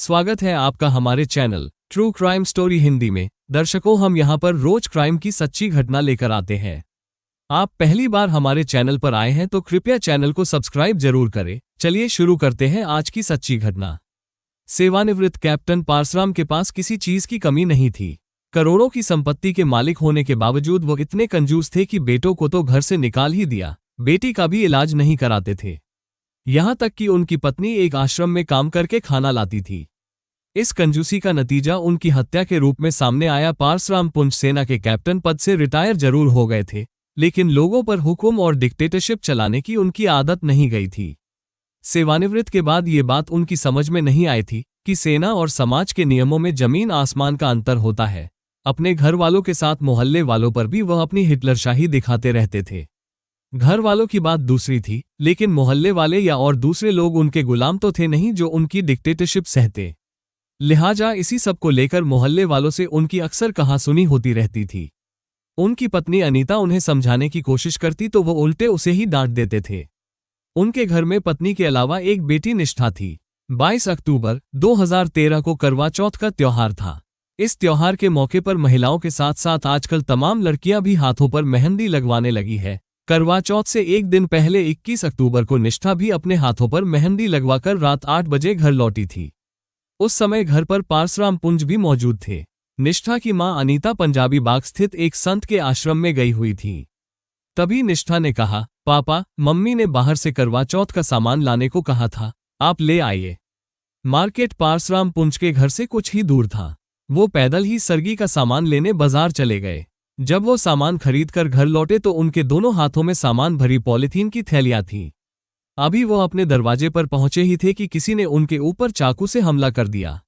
स्वागत है आपका हमारे channel true crime story Hindi में। दर्शकों, हम यहाँ पर रोज क्राइम की सच्ची घटना लेकर आते हैं। आप पहली बार हमारे चैनल पर आए हैं तो कृपया चैनल को सब्सक्राइब जरूर करें। चलिए शुरू करते हैं आज की सच्ची घटना। सेवानिवृत्त कैप्टन पारसराम के पास किसी चीज की कमी नहीं थी। करोड़ों की संपत्ति के मालिक होने के बावजूद वो इतने कंजूस थे कि बेटों को तो घर से निकाल ही दिया, बेटी का भी इलाज नहीं कराते थे। यहां तक कि उनकी पत्नी एक आश्रम में काम करके खाना लाती थी। इस कंजूसी का नतीजा उनकी हत्या के रूप में सामने आया। पारसराम पुंछ सेना के कैप्टन पद से रिटायर जरूर हो गए थे, लेकिन लोगों पर हुक्म और डिक्टेटरशिप चलाने की उनकी आदत नहीं गई थी। सेवानिवृत्त के बाद ये बात उनकी समझ में नहीं आई थी कि सेना और समाज के नियमों में जमीन आसमान का अंतर होता है। अपने घर वालों के साथ मोहल्ले वालों पर भी वह अपनी हिटलरशाही दिखाते रहते थे। घर वालों की बात दूसरी थी, लेकिन मोहल्ले वाले या और दूसरे लोग उनके गुलाम तो थे नहीं जो उनकी डिक्टेटरशिप सहते। लिहाजा इसी सब को लेकर मोहल्ले वालों से उनकी अक्सर कहासुनी होती रहती थी। उनकी पत्नी अनीता उन्हें समझाने की कोशिश करती तो वो उल्टे उसे ही डांट देते थे। उनके घर में पत्नी के अलावा एक बेटी निष्ठा थी। 22 अक्टूबर 2013 को करवा चौथ का त्योहार था। इस त्योहार के मौके पर महिलाओं के साथ साथ आजकल तमाम लड़कियां भी हाथों पर मेहंदी लगवाने लगी है। करवा चौथ से एक दिन पहले 21 अक्टूबर को निष्ठा भी अपने हाथों पर मेहंदी लगवाकर रात 8 बजे घर लौटी थी। उस समय घर पर पारसराम पुंछ भी मौजूद थे। निष्ठा की मां अनीता पंजाबी बाग स्थित एक संत के आश्रम में गई हुई थी। तभी निष्ठा ने कहा, पापा, मम्मी ने बाहर से करवा चौथ का सामान लाने को कहा था, आप ले आइए। मार्केट पारसराम पुंछ के घर से कुछ ही दूर था। वो पैदल ही सरगी का सामान लेने बाजार चले गए। जब वो सामान खरीदकर घर लौटे तो उनके दोनों हाथों में सामान भरी पॉलीथीन की थैलियां थीं। अभी वो अपने दरवाजे पर पहुंचे ही थे कि किसी ने उनके ऊपर चाकू से हमला कर दिया।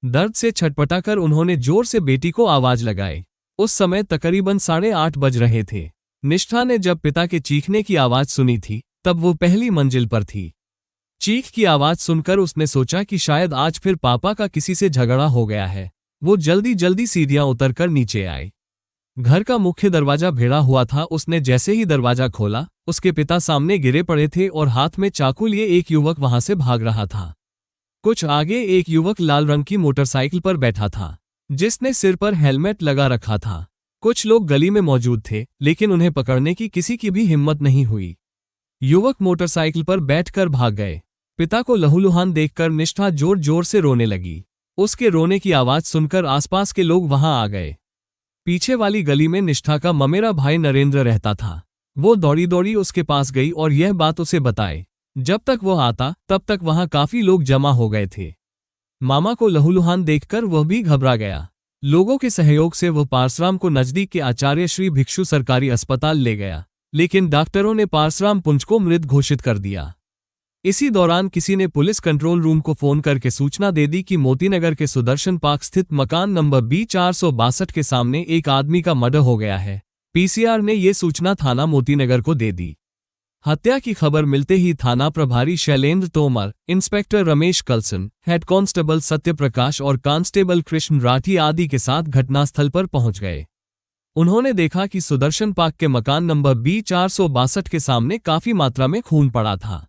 दर्द से छटपटाकर उन्होंने जोर से बेटी को आवाज लगाई। उस समय तकरीबन 8:30 बज रहे थे। निष्ठा ने जब पिता के चीखने की आवाज सुनी थी तब वो पहली मंजिल पर थी। चीख की आवाज सुनकर उसने सोचा कि शायद आज फिर पापा का किसी से झगड़ा हो गया है। वो जल्दी जल्दी सीढ़ियां उतरकर नीचे आए। घर का मुख्य दरवाजा भिड़ा हुआ था। उसने जैसे ही दरवाजा खोला, उसके पिता सामने गिरे पड़े थे और हाथ में चाकू लिए एक युवक वहां से भाग रहा था। कुछ आगे एक युवक लाल रंग की मोटरसाइकिल पर बैठा था, जिसने सिर पर हेलमेट लगा रखा था। कुछ लोग गली में मौजूद थे, लेकिन उन्हें पकड़ने की किसी की भी हिम्मत नहीं हुई। युवक मोटरसाइकिल पर बैठकर भाग गए। पिता को लहूलुहान देखकर निष्ठा जोर जोर से रोने लगी। उसके रोने की आवाज सुनकर आसपास के लोग वहां आ गए। पीछे वाली गली में निष्ठा का ममेरा भाई नरेंद्र रहता था। वो दौड़ी दौड़ी उसके पास गई और यह बात उसे बताई। जब तक वो आता तब तक वहां काफी लोग जमा हो गए थे। मामा को लहूलुहान देखकर वह भी घबरा गया। लोगों के सहयोग से वो पारसराम को नजदीक के आचार्य श्री भिक्षु सरकारी अस्पताल ले गया, लेकिन डॉक्टरों ने पारसराम पुंछ को मृत घोषित कर दिया। इसी दौरान किसी ने पुलिस कंट्रोल रूम को फोन करके सूचना दे दी कि मोतीनगर के सुदर्शन पार्क स्थित मकान नंबर B462 के सामने एक आदमी का मर्डर हो गया है। पीसीआर ने ये सूचना थाना मोतीनगर को दे दी। हत्या की खबर मिलते ही थाना प्रभारी Shailendra Tomar, inspector Ramesh Kalsan, head constable Satyaprakash और कांस्टेबल कृष्ण राठी आदि के साथ घटनास्थल पर पहुंच गए। उन्होंने देखा कि सुदर्शन पार्क के मकान नंबर B462 के सामने काफी मात्रा में खून पड़ा था।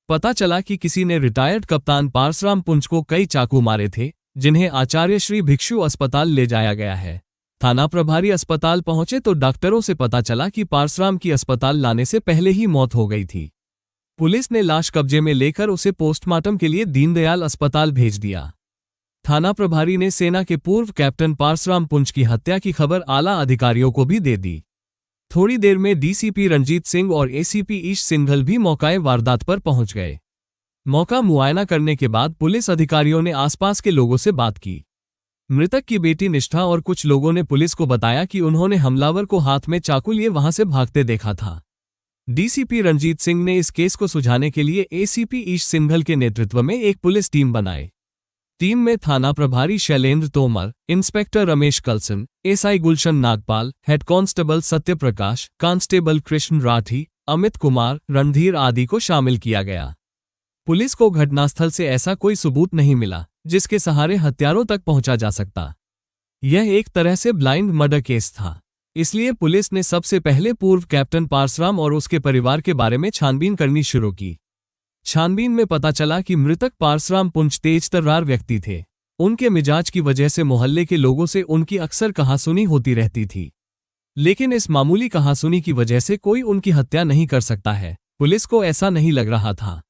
पता चला कि किसी ने रिटायर्ड कप्तान पारसराम पुंछ को कई चाकू मारे थे, जिन्हें आचार्य श्री भिक्षु अस्पताल ले जाया गया है। थाना प्रभारी अस्पताल पहुंचे तो डॉक्टरों से पता चला कि पारसराम की अस्पताल लाने से पहले ही मौत हो गई थी। पुलिस ने लाश कब्जे में लेकर उसे पोस्टमार्टम के लिए दीनदयाल अस्पताल भेज दिया। थाना प्रभारी ने सेना के पूर्व कैप्टन पारसराम पुंछ की हत्या की खबर आला अधिकारियों को भी दे दी। थोड़ी देर में डीसीपी रंजीत सिंह और एसीपी ईश सिंघल भी मौकाए वारदात पर पहुंच गए। मौका मुआयना करने के बाद पुलिस अधिकारियों ने आसपास के लोगों से बात की। मृतक की बेटी निष्ठा और कुछ लोगों ने पुलिस को बताया कि उन्होंने हमलावर को हाथ में चाकू लिए वहां से भागते देखा था। डीसीपी रंजीत सिंह ने इस केस को सुलझाने के लिए एसीपी ईश सिंघल के नेतृत्व में एक पुलिस टीम बनाई। टीम में थाना प्रभारी Shailendra Tomar, inspector Ramesh Kalsan, SI Gulshan Nagpal, head constable Satyaprakash, constable Krishna Rathi, Amit Kumar, Randhir आदि को शामिल किया गया। पुलिस को घटनास्थल से ऐसा कोई सबूत नहीं मिला जिसके सहारे हत्यारों तक पहुंचा जा सकता। यह एक तरह से ब्लाइंड मर्डर केस था, इसलिए पुलिस ने सबसे पहले पूर्व कैप्टन पारसराम और उसके परिवार के बारे में छानबीन करनी शुरू की। छानबीन में पता चला कि मृतक पारसराम पुंज तेज तर्रार व्यक्ति थे। उनके मिजाज की वजह से मोहल्ले के लोगों से उनकी अक्सर कहासुनी होती रहती थी, लेकिन इस मामूली कहासुनी की वजह से कोई उनकी हत्या नहीं कर सकता है। पुलिस को ऐसा नहीं लग रहा था।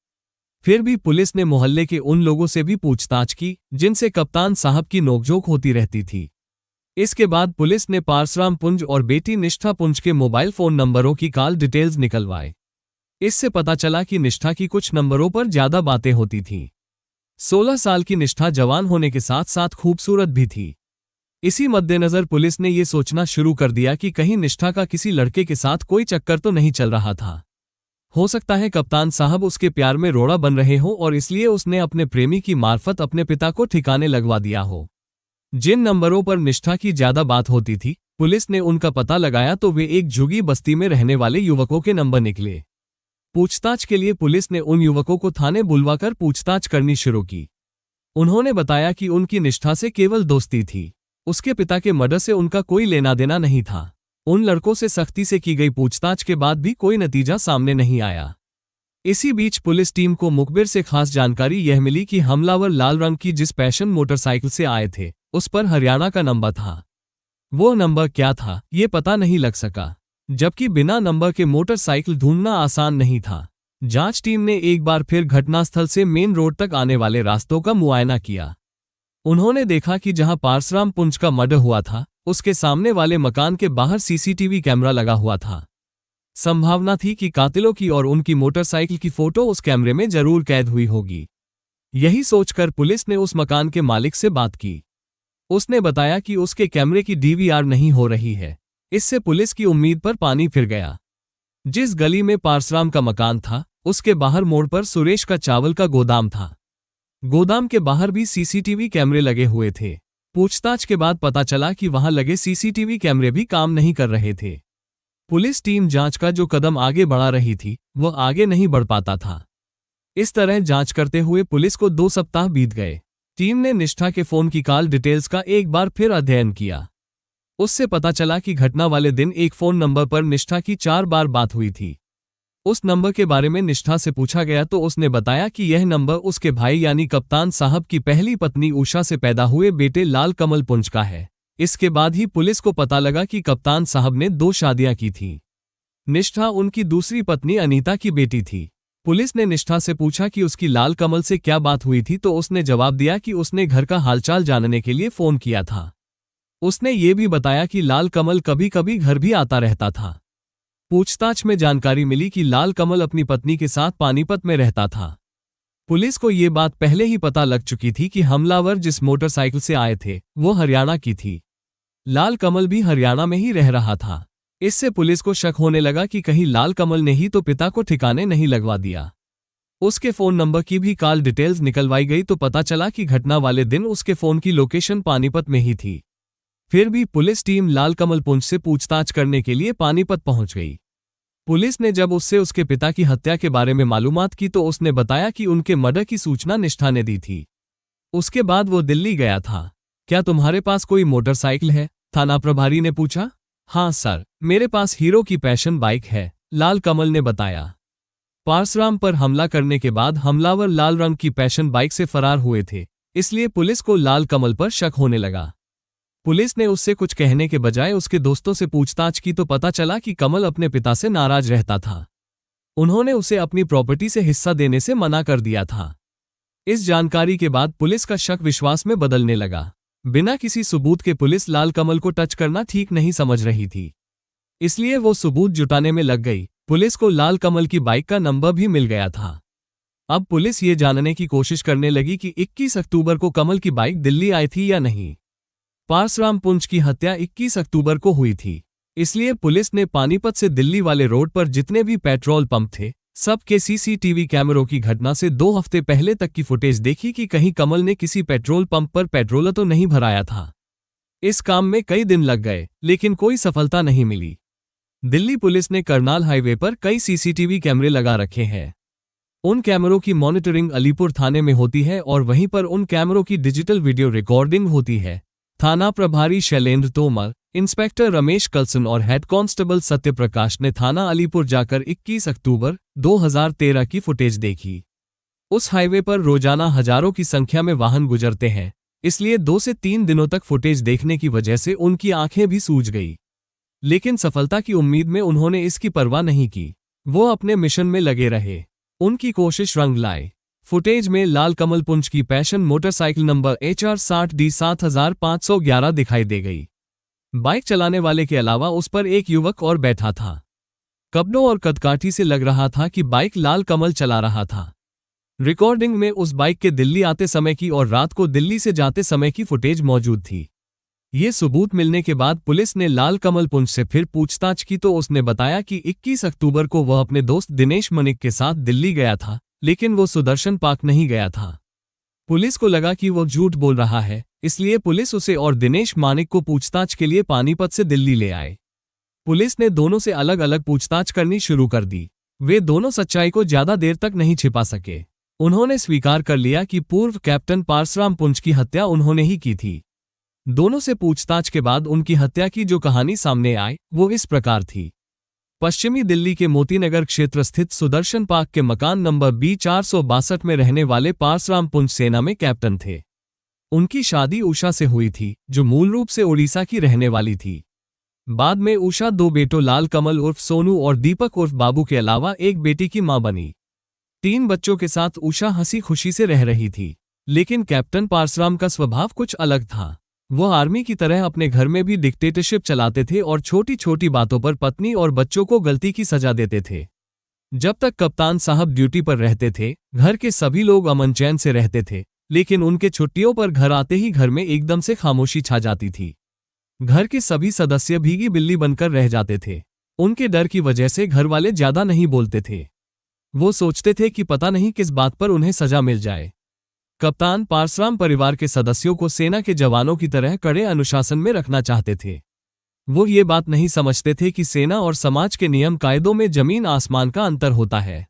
फिर भी पुलिस ने मोहल्ले के उन लोगों से भी पूछताछ की जिनसे कप्तान साहब की नोकझोंक होती रहती थी। इसके बाद पुलिस ने पारसराम पुंज और बेटी निष्ठा पुंज के मोबाइल फोन नंबरों की कॉल डिटेल्स निकलवाए। इससे पता चला कि निष्ठा की कुछ नंबरों पर ज्यादा बातें होती थीं। 16 साल की निष्ठा जवान होने के साथ साथ खूबसूरत भी थी। इसी मद्देनजर पुलिस ने ये सोचना शुरू कर दिया कि कहीं निष्ठा का किसी लड़के के साथ कोई चक्कर तो नहीं चल रहा था। हो सकता है कप्तान साहब उसके प्यार में रोड़ा बन रहे हो और इसलिए उसने अपने प्रेमी की मार्फत अपने पिता को ठिकाने लगवा दिया हो। जिन नंबरों पर निष्ठा की ज्यादा बात होती थी, पुलिस ने उनका पता लगाया तो वे एक झुग्गी बस्ती में रहने वाले युवकों के नंबर निकले। पूछताछ के लिए पुलिस ने उन युवकों को थाने बुलवाकर पूछताछ करनी शुरू की। उन्होंने बताया कि उनकी निष्ठा से केवल दोस्ती थी। उसके पिता के मर्डर से उनका कोई लेना देना नहीं था। उन लड़कों से सख्ती से की गई पूछताछ के बाद भी कोई नतीजा सामने नहीं आया। इसी बीच पुलिस टीम को मुखबिर से खास जानकारी यह मिली कि हमलावर लाल रंग की जिस पैशन मोटरसाइकिल से आए थे उस पर हरियाणा का नंबर था। वो नंबर क्या था ये पता नहीं लग सका, जबकि बिना नंबर के मोटरसाइकिल ढूंढना आसान नहीं था। जांच टीम ने एक बार फिर घटनास्थल से मेन रोड तक आने वाले रास्तों का मुआयना किया। उन्होंने देखा कि जहां पारसराम पुंज का मर्डर हुआ था उसके सामने वाले मकान के बाहर सीसीटीवी कैमरा लगा हुआ था। संभावना थी कि कातिलों की और उनकी मोटरसाइकिल की फोटो उस कैमरे में जरूर कैद हुई होगी। यही सोचकर पुलिस ने उस मकान के मालिक से बात की। उसने बताया कि उसके कैमरे की डीवीआर नहीं हो रही है। इससे पुलिस की उम्मीद पर पानी फिर गया। जिस गली में पारसराम का मकान था उसके बाहर मोड़ पर सुरेश का चावल का गोदाम था। गोदाम के बाहर भी सीसीटीवी कैमरे लगे हुए थे। पूछताछ के बाद पता चला कि वहां लगे सीसीटीवी कैमरे भी काम नहीं कर रहे थे। पुलिस टीम जांच का जो कदम आगे बढ़ा रही थी वह आगे नहीं बढ़ पाता था। इस तरह जांच करते हुए पुलिस को 2 सप्ताह बीत गए। टीम ने निष्ठा के फोन की कॉल डिटेल्स का एक बार फिर अध्ययन किया। उससे पता चला कि घटना वाले दिन एक फोन नंबर पर निष्ठा की 4 बार बात हुई थी। उस नंबर के बारे में निष्ठा से पूछा गया तो उसने बताया कि यह नंबर उसके भाई यानी कप्तान साहब की पहली पत्नी उषा से पैदा हुए बेटे लाल कमल पुंज का है। इसके बाद ही पुलिस को पता लगा कि कप्तान साहब ने 2 शादियां की थीं। निष्ठा उनकी दूसरी पत्नी अनीता की बेटी थी। पुलिस ने निष्ठा से पूछा कि उसकी लाल कमल से क्या बात हुई थी तो उसने जवाब दिया कि उसने घर का हालचाल जानने के लिए फोन किया था। उसने ये भी बताया कि लाल कमल कभी कभी घर भी आता रहता था। पूछताछ में जानकारी मिली कि लाल कमल अपनी पत्नी के साथ पानीपत में रहता था। पुलिस को ये बात पहले ही पता लग चुकी थी कि हमलावर जिस मोटरसाइकिल से आए थे वो हरियाणा की थी। लाल कमल भी हरियाणा में ही रह रहा था। इससे पुलिस को शक होने लगा कि कहीं लाल कमल ने ही तो पिता को ठिकाने नहीं लगवा दिया। उसके फोन नंबर की भी कॉल डिटेल्स निकलवाई गई तो पता चला कि घटना वाले दिन उसके फोन की लोकेशन पानीपत में ही थी। फिर भी पुलिस टीम लाल कमल पुंज से पूछताछ करने के लिए पानीपत पहुंच गई। पुलिस ने जब उससे उसके पिता की हत्या के बारे में मालूमात की तो उसने बताया कि उनके मर्डर की सूचना निष्ठा ने दी थी। उसके बाद वो दिल्ली गया था। क्या तुम्हारे पास कोई मोटरसाइकिल है? थाना प्रभारी ने पूछा। हाँ सर, मेरे पास हीरो की पैशन बाइक है, लाल कमल ने बताया। पारसराम पर हमला करने के बाद हमलावर लाल रंग की पैशन बाइक से फरार हुए थे, इसलिए पुलिस को लाल कमल पर शक होने लगा। पुलिस ने उससे कुछ कहने के बजाय उसके दोस्तों से पूछताछ की तो पता चला कि कमल अपने पिता से नाराज रहता था। उन्होंने उसे अपनी प्रॉपर्टी से हिस्सा देने से मना कर दिया था। इस जानकारी के बाद पुलिस का शक विश्वास में बदलने लगा। बिना किसी सबूत के पुलिस लाल कमल को टच करना ठीक नहीं समझ रही थी, इसलिए वो सबूत जुटाने में लग गई। पुलिस को लाल कमल की बाइक का नंबर भी मिल गया था। अब पुलिस ये जानने की कोशिश करने लगी कि 21 अक्टूबर को कमल की बाइक दिल्ली आई थी या नहीं। पारसराम पुंज की हत्या 21 अक्टूबर को हुई थी, इसलिए पुलिस ने पानीपत से दिल्ली वाले रोड पर जितने भी पेट्रोल पंप थे सब के सीसीटीवी कैमरों की घटना से 2 हफ्ते पहले तक की फुटेज देखी कि कहीं कमल ने किसी पेट्रोल पंप पर पेट्रोल तो नहीं भराया था। इस काम में कई दिन लग गए लेकिन कोई सफलता नहीं मिली। दिल्ली पुलिस ने करनाल हाईवे पर कई सीसीटीवी कैमरे लगा रखे हैं। उन कैमरों की मॉनिटरिंग अलीपुर थाने में होती है और वहीं पर उन कैमरों की डिजिटल वीडियो रिकॉर्डिंग होती है। थाना प्रभारी शैलेंद्र तोमर, इंस्पेक्टर रमेश कलसन और हेड कांस्टेबल सत्यप्रकाश ने थाना अलीपुर जाकर 21 अक्टूबर 2013 की फुटेज देखी। उस हाईवे पर रोजाना हजारों की संख्या में वाहन गुजरते हैं, इसलिए 2 से 3 दिनों तक फुटेज देखने की वजह से उनकी आंखें भी सूज गई। लेकिन सफलता की उम्मीद में उन्होंने इसकी परवाह नहीं की। वो अपने मिशन में लगे रहे। उनकी कोशिश रंग लाए। फुटेज में लाल कमल पुंज की पैशन मोटरसाइकिल नंबर HR60D 7511 दिखाई दे गई। बाइक चलाने वाले के अलावा उस पर एक युवक और बैठा था। कपड़ों और कदकाठी से लग रहा था कि बाइक लाल कमल चला रहा था। रिकॉर्डिंग में उस बाइक के दिल्ली आते समय की और रात को दिल्ली से जाते समय की फुटेज मौजूद थी। ये सबूत मिलने के बाद पुलिस ने लाल कमल पुंज से फिर पूछताछ की तो उसने बताया कि 21 अक्टूबर को वह अपने दोस्त दिनेश मनिक के साथ दिल्ली गया था, लेकिन वो सुदर्शन पार्क नहीं गया था। पुलिस को लगा कि वो झूठ बोल रहा है, इसलिए पुलिस उसे और दिनेश मानिक को पूछताछ के लिए पानीपत से दिल्ली ले आए। पुलिस ने दोनों से अलग अलग पूछताछ करनी शुरू कर दी। वे दोनों सच्चाई को ज्यादा देर तक नहीं छिपा सके। उन्होंने स्वीकार कर लिया कि पूर्व कैप्टन पारसराम पुंज की हत्या उन्होंने ही की थी। दोनों से पूछताछ के बाद उनकी हत्या की जो कहानी सामने आई वो इस प्रकार थी। पश्चिमी दिल्ली के मोतीनगर क्षेत्र स्थित सुदर्शन पार्क के मकान नंबर B462 में रहने वाले पारसराम पुंज सेना में कैप्टन थे। उनकी शादी उषा से हुई थी, जो मूल रूप से उड़ीसा की रहने वाली थी। बाद में उषा 2 बेटों लाल कमल उर्फ सोनू और दीपक उर्फ बाबू के अलावा एक बेटी की मां बनी। 3 बच्चों के साथ उषा हंसी खुशी से रह रही थी। लेकिन कैप्टन पारसराम का स्वभाव कुछ अलग था। वो आर्मी की तरह अपने घर में भी डिक्टेटरशिप चलाते थे और छोटी छोटी बातों पर पत्नी और बच्चों को गलती की सजा देते थे। जब तक कप्तान साहब ड्यूटी पर रहते थे, घर के सभी लोग अमन चैन से रहते थे, लेकिन उनके छुट्टियों पर घर आते ही घर में एकदम से खामोशी छा जाती थी। घर के सभी सदस्य भीगी बिल्ली बनकर रह जाते थे। उनके डर की वजह से घर वाले ज्यादा नहीं बोलते थे। वो सोचते थे कि पता नहीं किस बात पर उन्हें सजा मिल जाए। कप्तान पारसराम परिवार के सदस्यों को सेना के जवानों की तरह कड़े अनुशासन में रखना चाहते थे। वो ये बात नहीं समझते थे कि सेना और समाज के नियम कायदों में जमीन आसमान का अंतर होता है।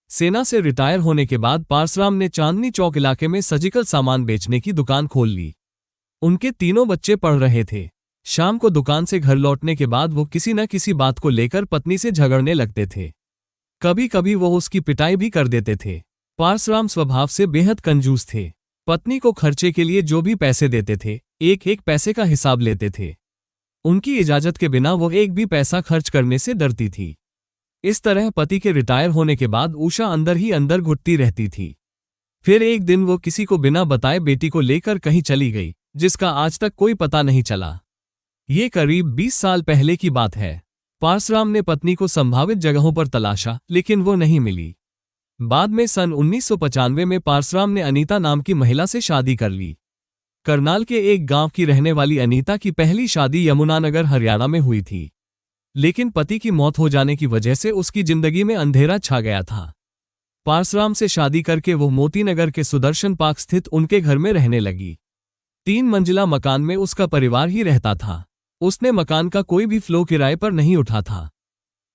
सेना से रिटायर होने के बाद पारसराम ने चांदनी चौक इलाके में सर्जिकल सामान बेचने की दुकान खोल ली। उनके 3 बच्चे पढ़ रहे थे। शाम को दुकान से घर लौटने के बाद वो किसी न किसी बात को लेकर पत्नी से झगड़ने लगते थे। कभी कभी वो उसकी पिटाई भी कर देते थे। पारसराम स्वभाव से बेहद कंजूस थे। पत्नी को खर्चे के लिए जो भी पैसे देते थे, एक एक पैसे का हिसाब लेते थे। उनकी इजाजत के बिना वो एक भी पैसा खर्च करने से डरती थी। इस तरह पति के रिटायर होने के बाद उषा अंदर ही अंदर घुटती रहती थी। फिर एक दिन वो किसी को बिना बताए बेटी को लेकर कहीं चली गई, जिसका आज तक कोई पता नहीं चला। ये करीब 20 साल पहले की बात है। पारसराम ने पत्नी को संभावित जगहों पर तलाशा, लेकिन वो नहीं मिली। बाद में सन 1995 में पारसराम ने अनीता नाम की महिला से शादी कर ली। करनाल के एक गांव की रहने वाली अनीता की पहली शादी यमुनानगर हरियाणा में हुई थी। लेकिन पति की मौत हो जाने की वजह से उसकी जिंदगी में अंधेरा छा गया था। पारसराम से शादी करके वो मोतीनगर के सुदर्शन पार्क स्थित उनके घर में रहने लगी। 3 मंजिला मकान में उसका परिवार ही रहता था। उसने मकान का कोई भी फ्लो किराए पर नहीं उठा था।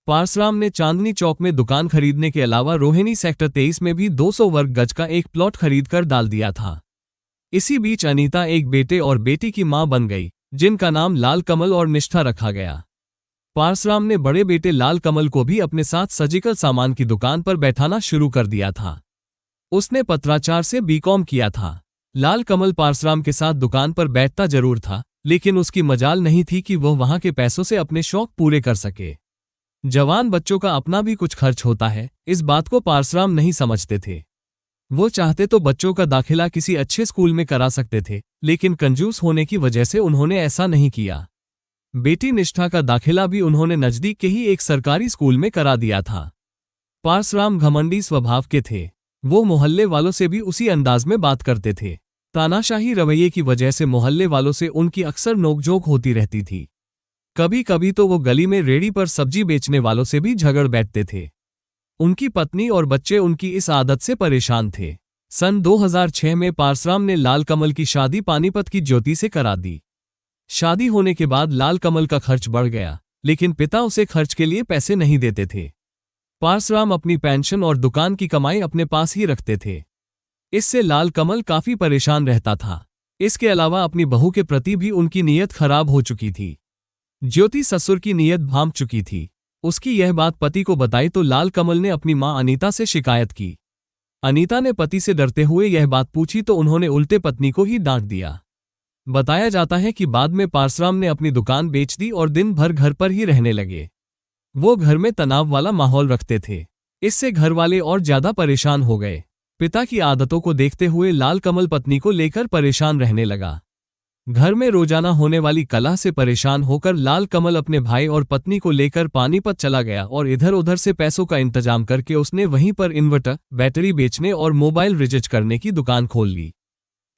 पारसराम ने चांदनी चौक में दुकान खरीदने के अलावा रोहिणी सेक्टर 23 में भी 200 वर्ग गज का एक प्लॉट खरीदकर डाल दिया था। इसी बीच अनीता एक बेटे और बेटी की मां बन गई, जिनका नाम लाल कमल और निष्ठा रखा गया। पारसराम ने बड़े बेटे लाल कमल को भी अपने साथ सर्जिकल सामान की दुकान पर बैठाना शुरू कर दिया था। उसने पत्राचार से B.Com किया था। लाल कमल पारसराम के साथ दुकान पर बैठता जरूर था, लेकिन उसकी मजाल नहीं थी कि वह वहां के पैसों से अपने शौक पूरे कर सके। जवान बच्चों का अपना भी कुछ खर्च होता है, इस बात को पारसराम नहीं समझते थे। वो चाहते तो बच्चों का दाखिला किसी अच्छे स्कूल में करा सकते थे, लेकिन कंजूस होने की वजह से उन्होंने ऐसा नहीं किया। बेटी निष्ठा का दाखिला भी उन्होंने नजदीक के ही एक सरकारी स्कूल में करा दिया था। पारसराम घमंडी स्वभाव के थे। वो मोहल्ले वालों से भी उसी अंदाज में बात करते थे। तानाशाही रवैये की वजह से मोहल्ले वालों से उनकी अक्सर नोकझोंक होती रहती थी। कभी कभी तो वो गली में रेहड़ी पर सब्जी बेचने वालों से भी झगड़ बैठते थे। उनकी पत्नी और बच्चे उनकी इस आदत से परेशान थे। सन 2006 में पारसराम ने लाल कमल की शादी पानीपत की ज्योति से करा दी। शादी होने के बाद लाल कमल का खर्च बढ़ गया, लेकिन पिता उसे खर्च के लिए पैसे नहीं देते थे। पारसराम अपनी पेंशन और दुकान की कमाई अपने पास ही रखते थे। इससे लाल कमल काफी परेशान रहता था। इसके अलावा अपनी बहू के प्रति भी उनकी नीयत खराब हो चुकी थी। ज्योति ससुर की नीयत भांप चुकी थी। उसकी यह बात पति को बताई तो लाल कमल ने अपनी मां अनीता से शिकायत की। अनीता ने पति से डरते हुए यह बात पूछी तो उन्होंने उल्टे पत्नी को ही डांट दिया। बताया जाता है कि बाद में पारसराम ने अपनी दुकान बेच दी और दिन भर घर पर ही रहने लगे। वो घर में तनाव वाला माहौल रखते थे। इससे घर वाले और ज्यादा परेशान हो गए। पिता की आदतों को देखते हुए लाल कमल पत्नी को लेकर परेशान रहने लगा। घर में रोजाना होने वाली कलह से परेशान होकर लाल कमल अपने भाई और पत्नी को लेकर पानीपत चला गया और इधर उधर से पैसों का इंतजाम करके उसने वहीं पर इन्वर्टर, बैटरी बेचने और मोबाइल रिचार्ज करने की दुकान खोल ली।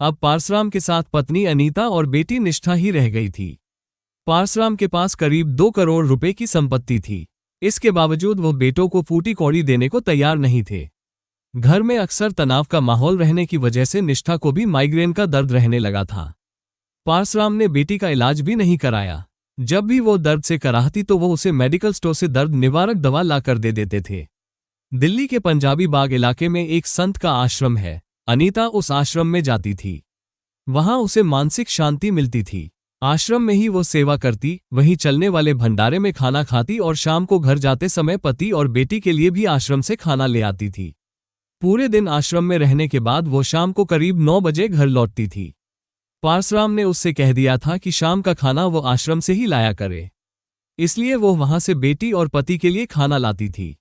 अब पारसराम के साथ पत्नी अनीता और बेटी निष्ठा ही रह गई थी। पारसराम के पास करीब 2 करोड़ रुपए की संपत्ति थी। इसके बावजूद वो बेटों को फूटी कौड़ी देने को तैयार नहीं थे। घर में अक्सर तनाव का माहौल रहने की वजह से निष्ठा को भी माइग्रेन का दर्द रहने लगा था। पारसराम ने बेटी का इलाज भी नहीं कराया। जब भी वो दर्द से कराहती तो वो उसे मेडिकल स्टोर से दर्द निवारक दवा लाकर दे देते थे। दिल्ली के पंजाबी बाग इलाके में एक संत का आश्रम है। अनीता उस आश्रम में जाती थी। वहां उसे मानसिक शांति मिलती थी। आश्रम में ही वो सेवा करती, वहीं चलने वाले भंडारे में खाना खाती और शाम को घर जाते समय पति और बेटी के लिए भी आश्रम से खाना ले आती थी। पूरे दिन आश्रम में रहने के बाद वो शाम को करीब 9 बजे घर लौटती थी। पारसराम ने उससे कह दिया था कि शाम का खाना वो आश्रम से ही लाया करे, इसलिए वो वहां से बेटी और पति के लिए खाना लाती थी।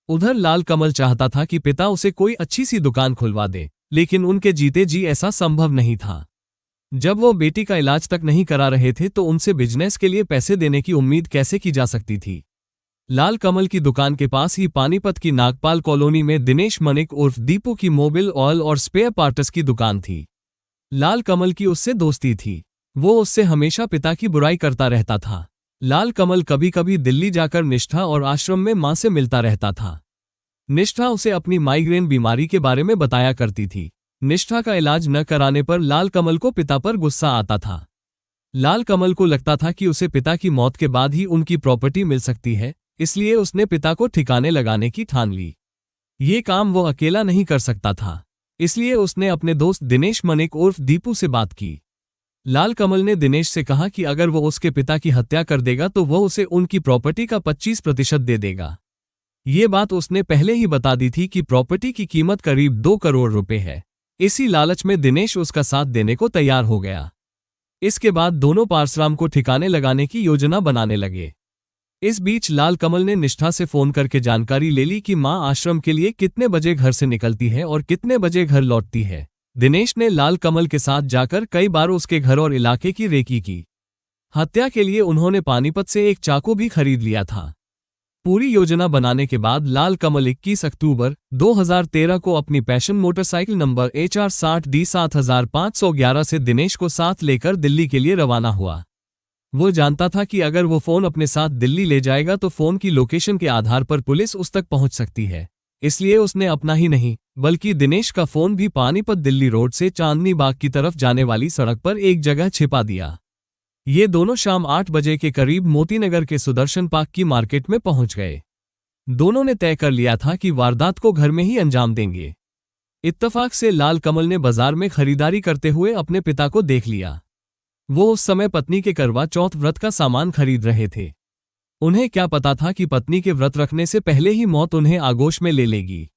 उधर लाल कमल चाहता था कि पिता उसे कोई अच्छी सी दुकान खुलवा दे, लेकिन उनके जीते जी ऐसा संभव नहीं था। जब वो बेटी का इलाज तक नहीं करा रहे थे तो उनसे बिजनेस के लिए पैसे देने की उम्मीद कैसे की जा सकती थी। लाल कमल की दुकान के पास ही पानीपत की नागपाल कॉलोनी में दिनेश मनिक उर्फ दीपू की मोबिल ऑयल और स्पेयर पार्ट्स की दुकान थी। लाल कमल की उससे दोस्ती थी। वो उससे हमेशा पिता की बुराई करता रहता था। लाल कमल कभी कभी दिल्ली जाकर निष्ठा और आश्रम में मां से मिलता रहता था। निष्ठा उसे अपनी माइग्रेन बीमारी के बारे में बताया करती थी। निष्ठा का इलाज न कराने पर लाल कमल को पिता पर गुस्सा आता था। लाल कमल को लगता था कि उसे पिता की मौत के बाद ही उनकी प्रॉपर्टी मिल सकती है, इसलिए उसने पिता को ठिकाने लगाने की ठान ली। ये काम वो अकेला नहीं कर सकता था, इसलिए उसने अपने दोस्त दिनेश मनिक उर्फ दीपू से बात की। लाल कमल ने दिनेश से कहा कि अगर वो उसके पिता की हत्या कर देगा तो वो उसे उनकी प्रॉपर्टी का 25% दे देगा। ये बात उसने पहले ही बता दी थी कि प्रॉपर्टी की कीमत करीब 2 करोड़ रुपए है। इसी लालच में दिनेश उसका साथ देने को तैयार हो गया। इसके बाद दोनों पारसराम को ठिकाने लगाने की योजना बनाने लगे। इस बीच लाल कमल ने निष्ठा से फोन करके जानकारी ले ली कि मां आश्रम के लिए कितने बजे घर से निकलती है और कितने बजे घर लौटती है। दिनेश ने लाल कमल के साथ जाकर कई बार उसके घर और इलाके की रेकी की। हत्या के लिए उन्होंने पानीपत से एक चाकू भी खरीद लिया था। पूरी योजना बनाने के बाद लाल कमल 21 अक्टूबर 2013 को अपनी पैशन मोटरसाइकिल नंबर HR60D 7511 से दिनेश को साथ लेकर दिल्ली के लिए रवाना हुआ। वो जानता था कि अगर वो फोन अपने साथ दिल्ली ले जाएगा तो फोन की लोकेशन के आधार पर पुलिस उस तक पहुंच सकती है, इसलिए उसने अपना ही नहीं बल्कि दिनेश का फोन भी पानीपत दिल्ली रोड से चांदनी बाग की तरफ जाने वाली सड़क पर एक जगह छिपा दिया। ये दोनों शाम 8 बजे के करीब मोतीनगर के सुदर्शन पार्क की मार्केट में पहुंच गए। दोनों ने तय कर लिया था कि वारदात को घर में ही अंजाम देंगे। इत्तफाक से लाल कमल ने बाजार में खरीदारी करते हुए अपने पिता को देख लिया। वो उस समय पत्नी के करवा चौथ व्रत का सामान खरीद रहे थे। उन्हें क्या पता था कि पत्नी के व्रत रखने से पहले ही मौत उन्हें आगोश में ले लेगी।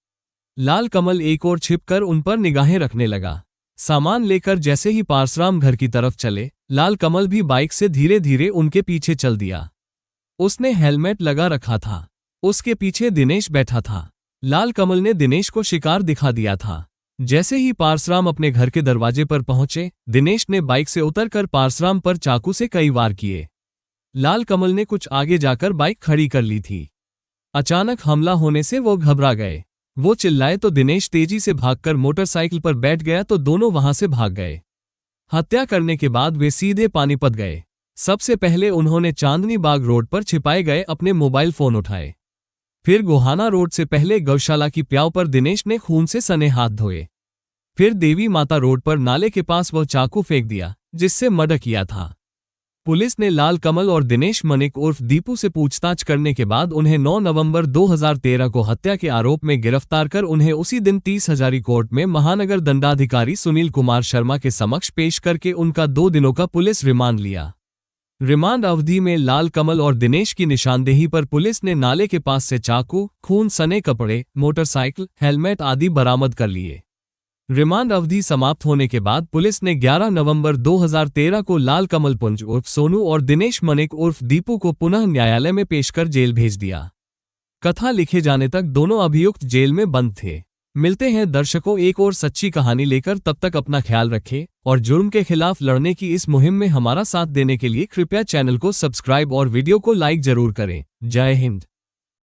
लाल कमल एक और छिपकर उन पर निगाहें रखने लगा। सामान लेकर जैसे ही पारसराम घर की तरफ चले, लाल कमल भी बाइक से धीरे धीरे उनके पीछे चल दिया। उसने हेलमेट लगा रखा था। उसके पीछे दिनेश बैठा था। लाल कमल ने दिनेश को शिकार दिखा दिया था। जैसे ही पारसराम अपने घर के दरवाजे पर पहुंचे, दिनेश ने बाइक से उतरकर पारसराम पर चाकू से कई वार किए। लाल कमल ने कुछ आगे जाकर बाइक खड़ी कर ली थी। अचानक हमला होने से वो घबरा गए। वो चिल्लाए तो दिनेश तेजी से भागकर मोटरसाइकिल पर बैठ गया तो दोनों वहां से भाग गए। हत्या करने के बाद वे सीधे पानीपत गए। सबसे पहले उन्होंने चांदनी बाग रोड पर छिपाए गए अपने मोबाइल फोन उठाए। फिर गोहाना रोड से पहले गौशाला की प्याव पर दिनेश ने खून से सने हाथ धोए। फिर देवी माता रोड पर नाले के पास वह चाकू फेंक दिया जिससे मर्डर किया था। पुलिस ने लाल कमल और दिनेश मनिक उर्फ दीपू से पूछताछ करने के बाद उन्हें 9 नवंबर 2013 को हत्या के आरोप में गिरफ्तार कर उन्हें उसी दिन 30 हजारी कोर्ट में महानगर दंडाधिकारी सुनील कुमार शर्मा के समक्ष पेश करके उनका 2 दिनों का पुलिस रिमांड लिया। रिमांड अवधि में लाल कमल और दिनेश की निशानदेही पर पुलिस ने नाले के पास से चाकू, खून सने कपड़े, मोटरसाइकिल, हेलमेट आदि बरामद कर लिए। रिमांड अवधि समाप्त होने के बाद पुलिस ने 11 नवंबर 2013 को लाल कमल पुंज उर्फ सोनू और दिनेश मनिक उर्फ दीपू को पुनः न्यायालय में पेश कर जेल भेज दिया। कथा लिखे जाने तक दोनों अभियुक्त जेल में बंद थे। मिलते हैं दर्शकों एक और सच्ची कहानी लेकर, तब तक अपना ख्याल रखें और जुर्म के खिलाफ लड़ने की इस मुहिम में हमारा साथ देने के लिए कृपया चैनल को सब्सक्राइब और वीडियो को लाइक जरूर करें। जय हिंद।